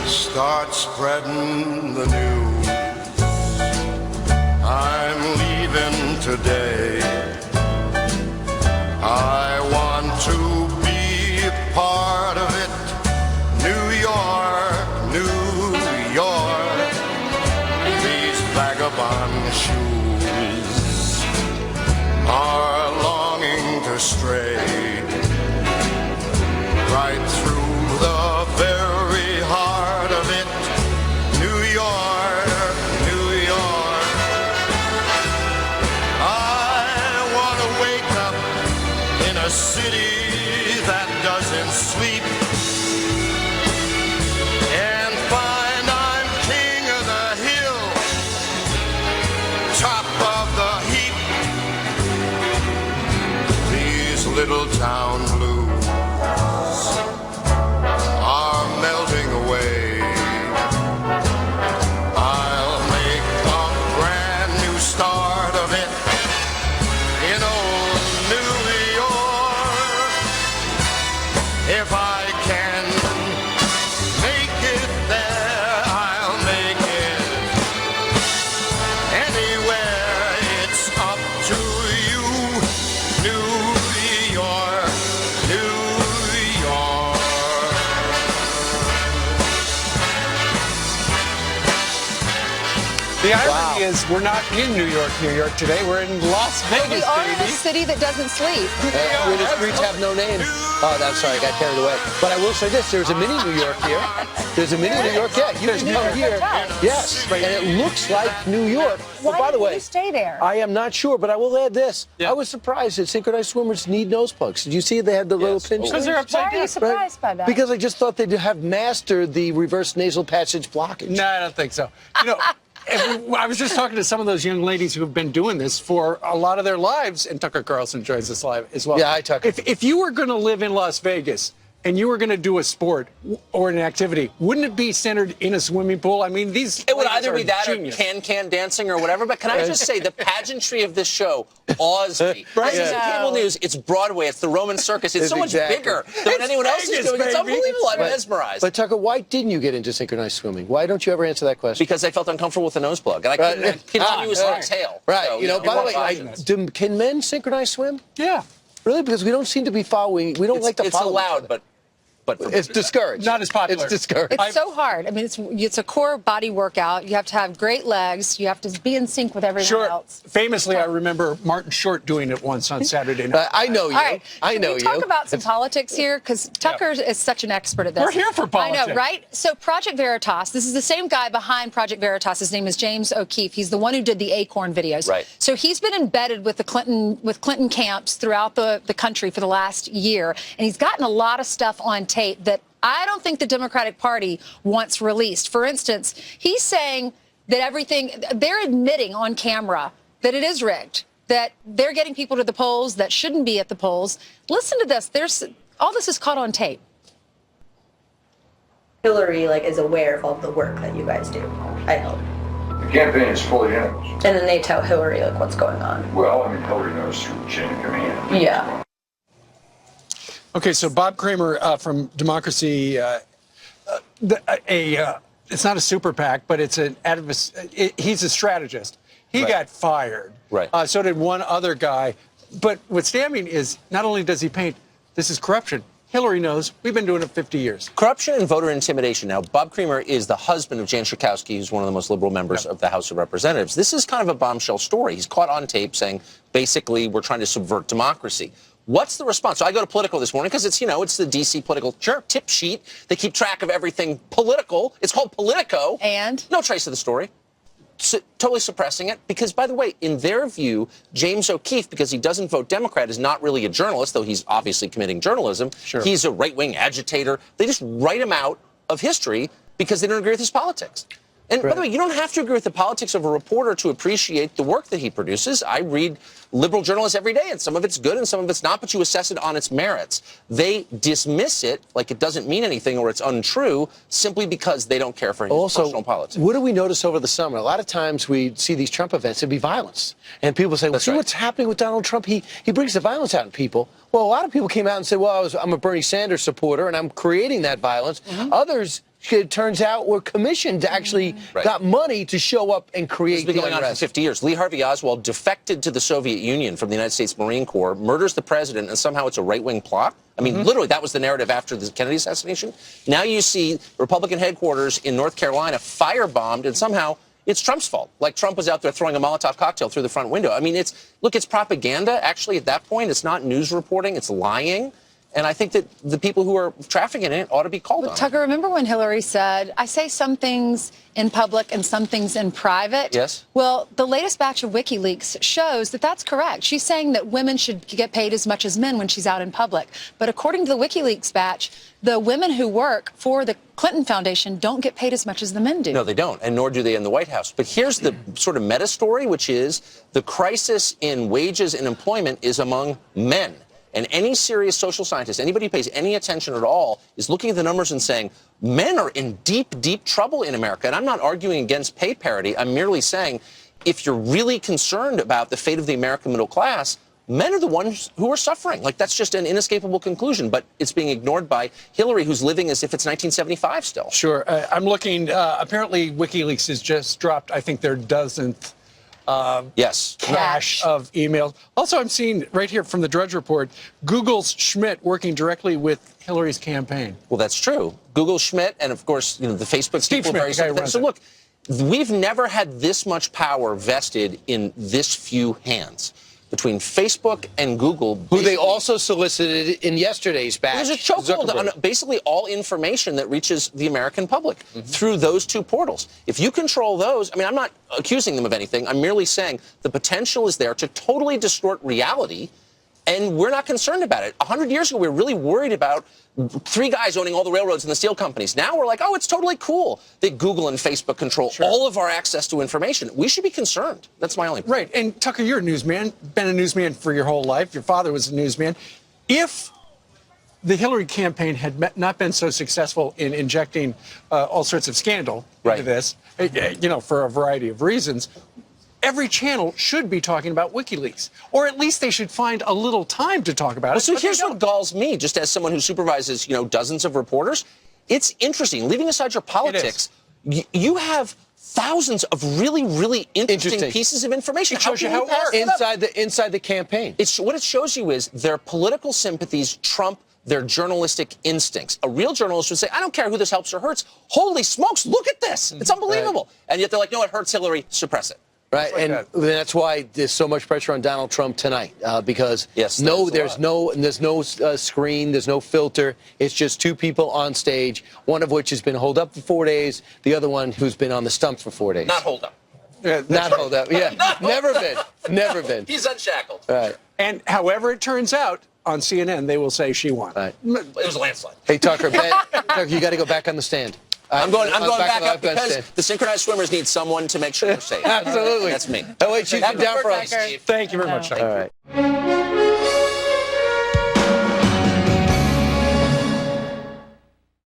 Start spreading the news. I'm leaving today. I want to be part of it. New York, New York. These vagabond shoes are longing to stray right through the very heart of it. New York, New York. I want to wake up in a city that doesn't sleep and find I'm king of the hill, top of the heap. These little town blues are melting away. I'll make a brand new start of it in old New York. If I can make it there, I'll make it anywhere. It's up to you, New York, New York. The irony is we're not in New York today. We're in Las Vegas, We are in a baby. city that doesn't sleep. Where the streets have no name. Oh, that's sorry, I got carried away. But I will say this, there's a mini New York here. There's a mini New York, yeah. You can come here. Yes, and it looks like New York. Why By the didn't way, you stay there? I am not sure, but I will add this. Yeah. I was surprised that synchronized swimmers need nose plugs. Did you see they had the little pinch? Because they're Why upside are you down. surprised by that? Because I just thought they'd have mastered the reverse nasal passage blockage. No, I don't think so. You know, I was just talking to some of those young ladies who have been doing this for a lot of their lives, and Tucker Carlson joins us live as well. Yeah, hi, Tucker. If you were going to live in Las Vegas and you were going to do a sport or an activity, wouldn't it be centered in a swimming pool? I mean, these It would ladies either are be that genius. or can dancing or whatever. But can I just say, the pageantry of this show awes me. Right. This isn't cable news. It's Broadway. It's the Roman Circus. It's so much Exactly. bigger than what anyone else is Vegas, doing. It's baby. unbelievable. I'm But- mesmerized. But Tucker, why didn't you get into synchronized swimming? Why don't you ever answer that question? Because I felt uncomfortable with the nose plug. And I couldn't continuously exhale. Right. So, You know, by the way, options. can men synchronize swim? Yeah. Really? Because we don't seem to be following. We don't like to it's follow. each allowed, other. but It's discouraged. Not as popular. It's discouraged. It's so hard. I mean, it's a core body workout. You have to have great legs. You have to be in sync with everyone Short. else. Famously, I remember Martin Short doing it once on Saturday night. I know you. All right. I know Can we you. talk about some politics here? Because Tucker is such an expert at this. We're here for politics. I know, right? So Project Veritas, this is the same guy behind Project Veritas. His name is James O'Keefe. He's the one who did the Acorn videos. Right. So he's been embedded with Clinton camps throughout the country for the last year. And he's gotten a lot of stuff on tape that I don't think the Democratic Party wants released. For instance, he's saying that they're admitting on camera that it is rigged, that they're getting people to the polls that shouldn't be at the polls. Listen to this. All this is caught on tape. Hillary is aware of all the work that you guys do. I hope. The campaign is fully in. And then they tell Hillary what's going on. Well, I mean, Hillary knows through chain of command. Yeah. Okay, so Bob Kramer from Democracy, it's not a super PAC, but it's an he's a strategist. He got fired. Right. So did one other guy. But what's damning is not only does he paint, this is corruption. Hillary knows. We've been doing it 50 years. Corruption and voter intimidation. Now, Bob Kramer is the husband of Jan Schakowsky, who's one of the most liberal members of the House of Representatives. This is kind of a bombshell story. He's caught on tape saying, basically, we're trying to subvert democracy. What's the response? So I go to Politico this morning because it's the D.C. political tip sheet. They keep track of everything political. It's called Politico. And? No trace of the story. Totally suppressing it because, by the way, in their view, James O'Keefe, because he doesn't vote Democrat, is not really a journalist, though he's obviously committing journalism. Sure. He's a right-wing agitator. They just write him out of history because they don't agree with his politics. And by the way, you don't have to agree with the politics of a reporter to appreciate the work that he produces. I read liberal journalists every day, and some of it's good and some of it's not, but you assess it on its merits. They dismiss it like it doesn't mean anything or it's untrue simply because they don't care for his personal politics. What do we notice over the summer? A lot of times we see these Trump events, it'd be violence. And people say, well, see what's happening with Donald Trump? He brings the violence out in people. Well, a lot of people came out and said, well, I'm a Bernie Sanders supporter and I'm creating that violence. Others, it turns out, were commissioned to actually got money to show up and create It's been going on for 50 years. Lee Harvey Oswald defected to the Soviet Union from the United States Marine Corps, murders the president, and somehow it's a right-wing plot. I mean, literally, that was the narrative after the Kennedy assassination. Now you see Republican headquarters in North Carolina firebombed, and somehow it's Trump's fault. Like Trump was out there throwing a Molotov cocktail through the front window. I mean, it's propaganda. Actually, at that point, it's not news reporting. It's lying. And I think that the people who are trafficking in it ought to be called on. Tucker, remember when Hillary said, I say some things in public and some things in private? Yes. Well, the latest batch of WikiLeaks shows that that's correct. She's saying that women should get paid as much as men when she's out in public. But according to the WikiLeaks batch, the women who work for the Clinton Foundation don't get paid as much as the men do. No, they don't, and nor do they in the White House. But here's the sort of meta story, which is the crisis in wages and employment is among men. And any serious social scientist, anybody who pays any attention at all, is looking at the numbers and saying, men are in deep, deep trouble in America. And I'm not arguing against pay parity. I'm merely saying, if you're really concerned about the fate of the American middle class, men are the ones who are suffering. Like, that's just an inescapable conclusion. But it's being ignored by Hillary, who's living as if it's 1975 still. Sure. I'm looking. Apparently, WikiLeaks has just dropped, I think, their dozenth cache of emails. Also, I'm seeing right here from the Drudge Report, Google's Schmidt working directly with Hillary's campaign. Well, that's true. Google Schmidt, and of course, the Facebook people are very sympathetic. So look, we've never had this much power vested in this few hands. Between Facebook and Google, who they also solicited in yesterday's batch. There's a chokehold on basically all information that reaches the American public through those two portals. If you control those, I mean, I'm not accusing them of anything. I'm merely saying the potential is there to totally distort reality, and we're not concerned about it. 100 years ago, we were really worried about three guys owning all the railroads and the steel companies. Now we're like, oh, it's totally cool that Google and Facebook control all of our access to information. We should be concerned. That's my only point. Right. And Tucker, you're a newsman, been a newsman for your whole life. Your father was a newsman. If the Hillary campaign had not been so successful in injecting all sorts of scandal into this, for a variety of reasons, every channel should be talking about WikiLeaks, or at least they should find a little time to talk about it. So here's what galls me, just as someone who supervises, dozens of reporters. It's interesting. Leaving aside your politics, you have thousands of really, really interesting pieces of information. It shows you how it works inside the campaign. What it shows you is their political sympathies trump their journalistic instincts. A real journalist would say, I don't care who this helps or hurts. Holy smokes, look at this. It's unbelievable. And yet they're like, no, it hurts Hillary. Suppress it. Right, and that's why there's so much pressure on Donald Trump tonight, because there's no screen, there's no filter. It's just two people on stage, one of which has been holed up for 4 days, the other one who's been on the stump for 4 days. Not holed up. Not holed up. Yeah, never been. He's unshackled. Right. And however it turns out, on CNN, they will say she won. Right. It was a landslide. Hey, Tucker, you got to go back on the stand. I'm going back up because the synchronized swimmers need someone to make sure they're safe. Absolutely. That's me. Oh, wait, she's down for us. Thank you very much. All right.